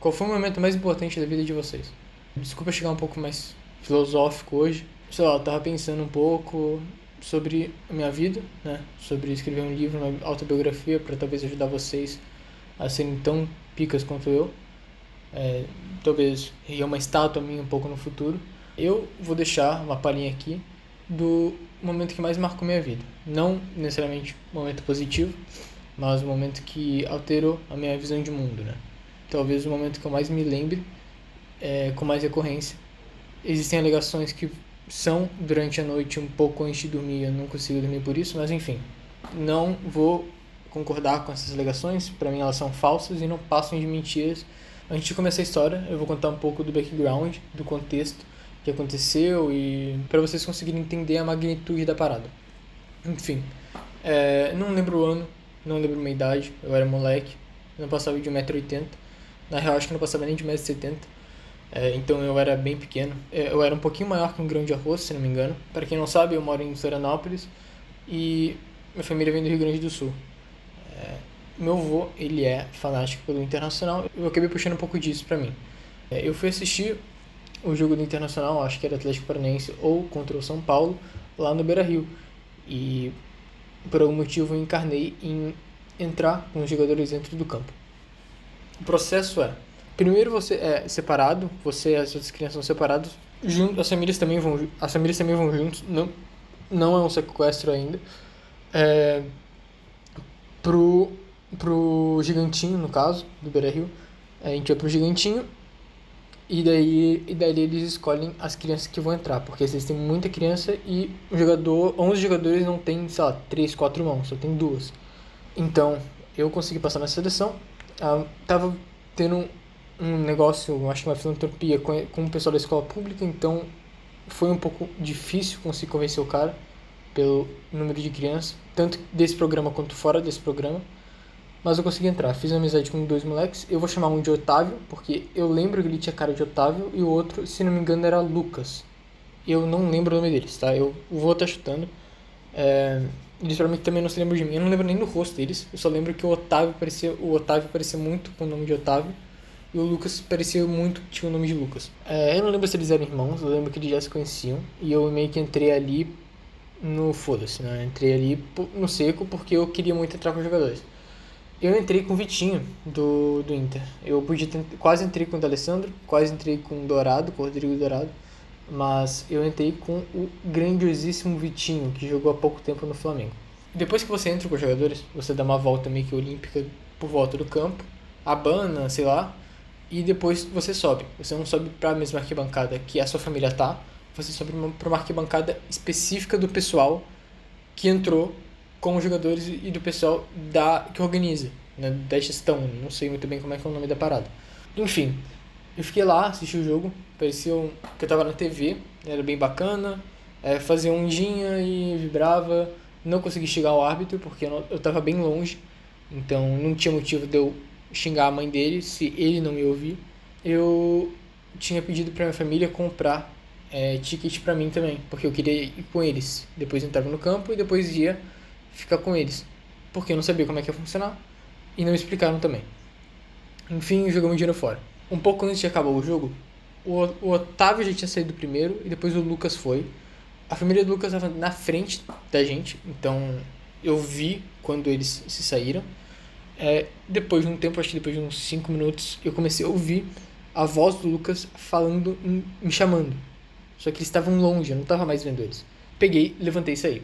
Qual foi o momento mais importante da vida de vocês? Desculpa chegar um pouco mais filosófico hoje. Sei lá, eu tava pensando um pouco sobre a minha vida, né? Sobre escrever um livro, uma autobiografia, para talvez ajudar vocês a serem tão picas quanto eu. É, talvez ria uma estátua minha um pouco no futuro. Eu vou deixar uma palhinha aqui do momento que mais marcou minha vida. Não necessariamente um momento positivo, mas um momento que alterou a minha visão de mundo, né? Talvez o momento que eu mais me lembre, com mais recorrência. Existem alegações que são durante a noite, um pouco antes de dormir, eu não consigo dormir por isso, mas enfim, não vou concordar com essas alegações, para mim elas são falsas e não passam de mentiras. Antes de começar a história, eu vou contar um pouco do background, do contexto que aconteceu e para vocês conseguirem entender a magnitude da parada. Enfim, não lembro o ano, não lembro minha idade, eu era moleque, eu não passava de 1,80 m, na real acho que eu não passava nem de 1,70 m. Então eu era bem pequeno. Eu era um pouquinho maior que um grão de arroz, se não me engano. Para quem não sabe, eu moro em Florianópolis e minha família vem do Rio Grande do Sul. Meu avô, ele é fanático pelo Internacional. Eu acabei puxando um pouco disso pra mim. Eu fui assistir o jogo do Internacional, acho que era Atlético Paranaense ou contra o São Paulo, lá no Beira-Rio. E por algum motivo eu encarnei em entrar com os jogadores dentro do campo. O processo primeiro você é separado, você e as outras crianças são separados, as famílias também vão juntos, não é um sequestro ainda. Pro Gigantinho, no caso, do Beira-Rio, a gente vai pro Gigantinho e daí eles escolhem as crianças que vão entrar, porque vocês têm muita criança e 11 jogadores não tem, sei lá, 3, 4 mãos, só tem 2. Então, eu consegui passar na seleção. Tava tendo um negócio, acho que uma filantropia com o pessoal da escola pública, então foi um pouco difícil conseguir convencer o cara pelo número de crianças, tanto desse programa quanto fora desse programa. Mas eu consegui entrar, fiz amizade com 2 moleques. Eu vou chamar um de Otávio, porque eu lembro que ele tinha cara de Otávio, e o outro, se não me engano, era Lucas. Eu não lembro o nome deles, tá? Eu vou estar chutando. Eles provavelmente também não se lembram de mim. Eu não lembro nem do rosto deles. Eu só lembro que o Otávio parecia muito com o nome de Otávio. E o Lucas parecia muito que tinha o nome de Lucas. Eu não lembro se eles eram irmãos, eu lembro que eles já se conheciam. E eu meio que entrei ali no foda-se, né? Entrei ali no seco porque eu queria muito entrar com os jogadores. Eu entrei com o Vitinho do Inter. Eu quase entrei com o D'Alessandro, quase entrei com o Dourado, com o Rodrigo Dourado. Mas eu entrei com o grandiosíssimo Vitinho, que jogou há pouco tempo no Flamengo. Depois que você entra com os jogadores, você dá uma volta meio que olímpica por volta do campo, abana, sei lá, e depois você sobe. Você não sobe para a mesma arquibancada que a sua família tá, você sobe para uma arquibancada específica do pessoal que entrou com os jogadores e do pessoal que organiza, né, da gestão. Não sei muito bem como é que é o nome da parada. Enfim, eu fiquei lá, assisti o jogo, parecia que eu tava na TV, era bem bacana, fazia ondinha e vibrava. Não consegui chegar ao árbitro porque eu tava bem longe, então não tinha motivo de eu xingar a mãe dele se ele não me ouvir. Eu tinha pedido pra minha família comprar ticket pra mim também, porque eu queria ir com eles. Depois eu entrava no campo e depois ia ficar com eles, porque eu não sabia como é que ia funcionar e não me explicaram também. Enfim, jogamos dinheiro fora. Um pouco antes de acabar o jogo, o Otávio já tinha saído primeiro e depois o Lucas foi. A família do Lucas estava na frente da gente, então eu vi quando eles se saíram. Depois de um tempo, acho que depois de uns 5 minutos, eu comecei a ouvir a voz do Lucas falando, me chamando. Só que eles estavam longe, eu não estava mais vendo eles. Peguei, levantei e saí.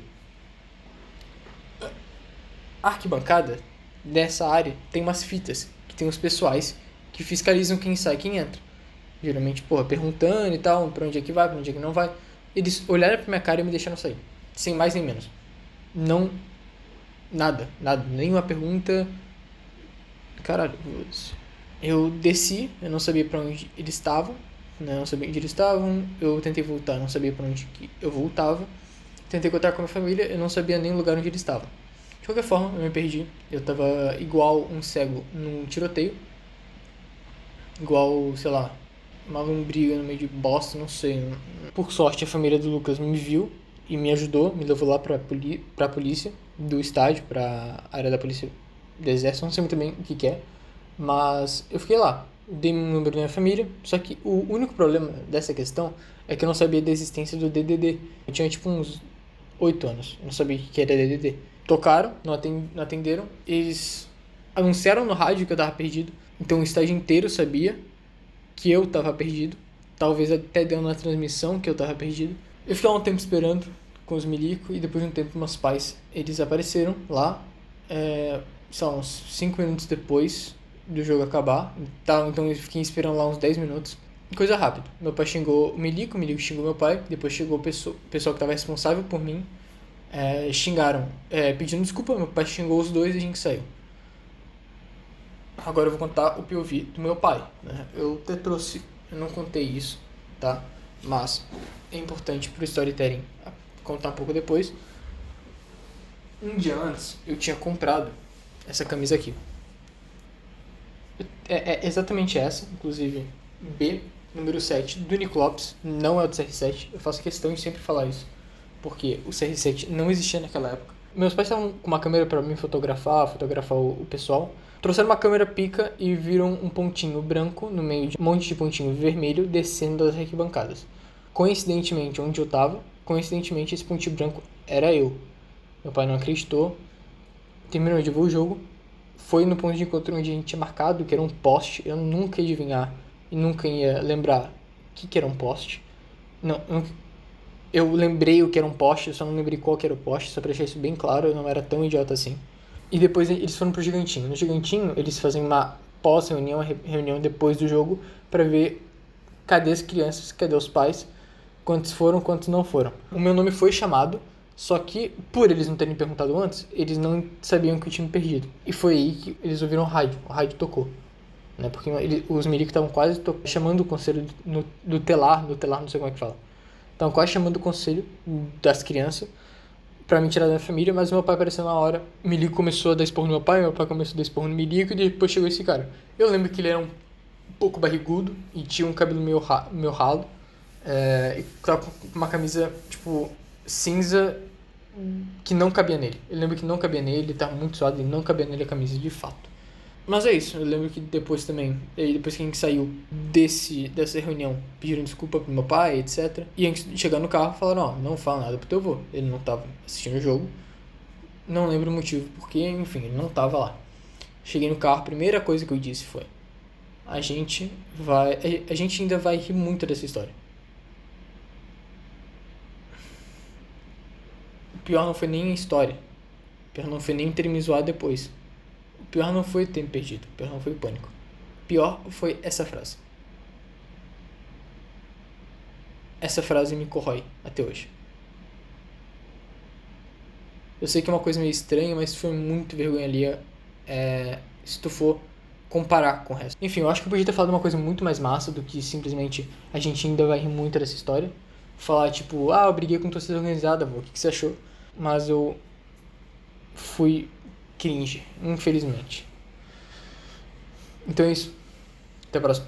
A arquibancada dessa área tem umas fitas que tem os pessoais que fiscalizam quem sai e quem entra. Geralmente, perguntando e tal, pra onde é que vai, pra onde é que não vai. Eles olharam pra minha cara e me deixaram sair. Sem mais nem menos. Não. Nada. Nenhuma pergunta. Caralho. Eu desci, eu não sabia pra onde eles estavam. Né? Eu não sabia onde eles estavam. Eu tentei voltar, não sabia pra onde eu voltava. Tentei contar com a minha família, eu não sabia nem o lugar onde eles estavam. De qualquer forma, eu me perdi. Eu tava igual um cego num tiroteio. Igual, sei lá, uma lombriga no meio de bosta, não sei. Por sorte, a família do Lucas me viu e me ajudou, me levou lá pra polícia do estádio, pra área da polícia do exército, não sei muito bem o que é. Mas eu fiquei lá. dei meu número da minha família, só que o único problema dessa questão é que eu não sabia da existência do DDD. Eu tinha tipo uns 8 anos, eu não sabia o que era DDD. Tocaram, não atenderam, eles anunciaram no rádio que eu tava perdido, então o estádio inteiro sabia que eu tava perdido, talvez até deu na transmissão que eu tava perdido. Eu fiquei um tempo esperando com os milico e depois de um tempo meus pais, eles apareceram lá, são uns 5 minutos depois do jogo acabar, tá? Então eu fiquei esperando lá uns 10 minutos. Coisa rápida, meu pai xingou o milico xingou meu pai, depois chegou o pessoal que estava responsável por mim, xingaram, pedindo desculpa, meu pai xingou os dois e a gente saiu. Agora eu vou contar o POV do meu pai, né? Eu não contei isso, tá? Mas é importante pro storytelling contar um pouco depois. Um dia antes eu tinha comprado essa camisa aqui. É exatamente essa, inclusive B, número 7, do Nick Lopes, não é o do CR7. Eu faço questão de sempre falar isso, porque o CR7 não existia naquela época. Meus pais estavam com uma câmera pra mim fotografar o pessoal. Trouxeram uma câmera pica e viram um pontinho branco no meio de um monte de pontinho vermelho descendo das arquibancadas. Coincidentemente, onde eu tava, esse pontinho branco era eu. Meu pai não acreditou, terminou de ver o jogo, foi no ponto de encontro onde a gente tinha marcado, que era um poste. Eu nunca ia adivinhar e nunca ia lembrar o que era um poste. Não, eu lembrei o que era um poste, eu só não lembrei qual que era o poste, só pra deixar isso bem claro, eu não era tão idiota assim. E depois eles foram pro Gigantinho. No Gigantinho, eles fazem uma pós-reunião, reunião depois do jogo, pra ver cadê as crianças, cadê os pais, quantos foram, quantos não foram. O meu nome foi chamado, só que, por eles não terem perguntado antes, eles não sabiam que eu tinha me perdido. E foi aí que eles ouviram o rádio tocou. Né? Porque os milicos estavam quase chamando o conselho do telar, não sei como é que fala. Estavam quase chamando o conselho das crianças pra me tirar da minha família, mas meu pai apareceu na hora. O milico começou a dar esporro no meu pai começou a dar esporro no milico e depois chegou esse cara. Eu lembro que ele era um pouco barrigudo e tinha um cabelo meio ralo. E tava com uma camisa, tipo, cinza que não cabia nele. Eu lembro que não cabia nele, ele tava muito suado e não cabia nele a camisa de fato. Mas é isso, eu lembro que depois também, depois que a gente saiu dessa reunião, pediram desculpa pro meu pai, etc. E antes de chegar no carro, falaram, ó, não fala nada pro teu avô. Ele não tava assistindo o jogo. Não lembro o motivo, porque, enfim, ele não tava lá. Cheguei no carro, a primeira coisa que eu disse foi, a gente ainda vai rir muito dessa história. O pior não foi nem a história. O pior não foi nem ter me zoado depois. O pior não foi ter me perdido. O pior não foi o pânico. O pior foi essa frase. Essa frase me corrói até hoje. Eu sei que é uma coisa meio estranha, mas foi muito vergonha alheia, se tu for comparar com o resto. Enfim, eu acho que eu podia ter falado uma coisa muito mais massa do que simplesmente a gente ainda vai rir muito dessa história. Falar tipo, eu briguei com torcida organizada, vô, o que você achou? Mas eu fui cringe, infelizmente. Então é isso. Até a próxima.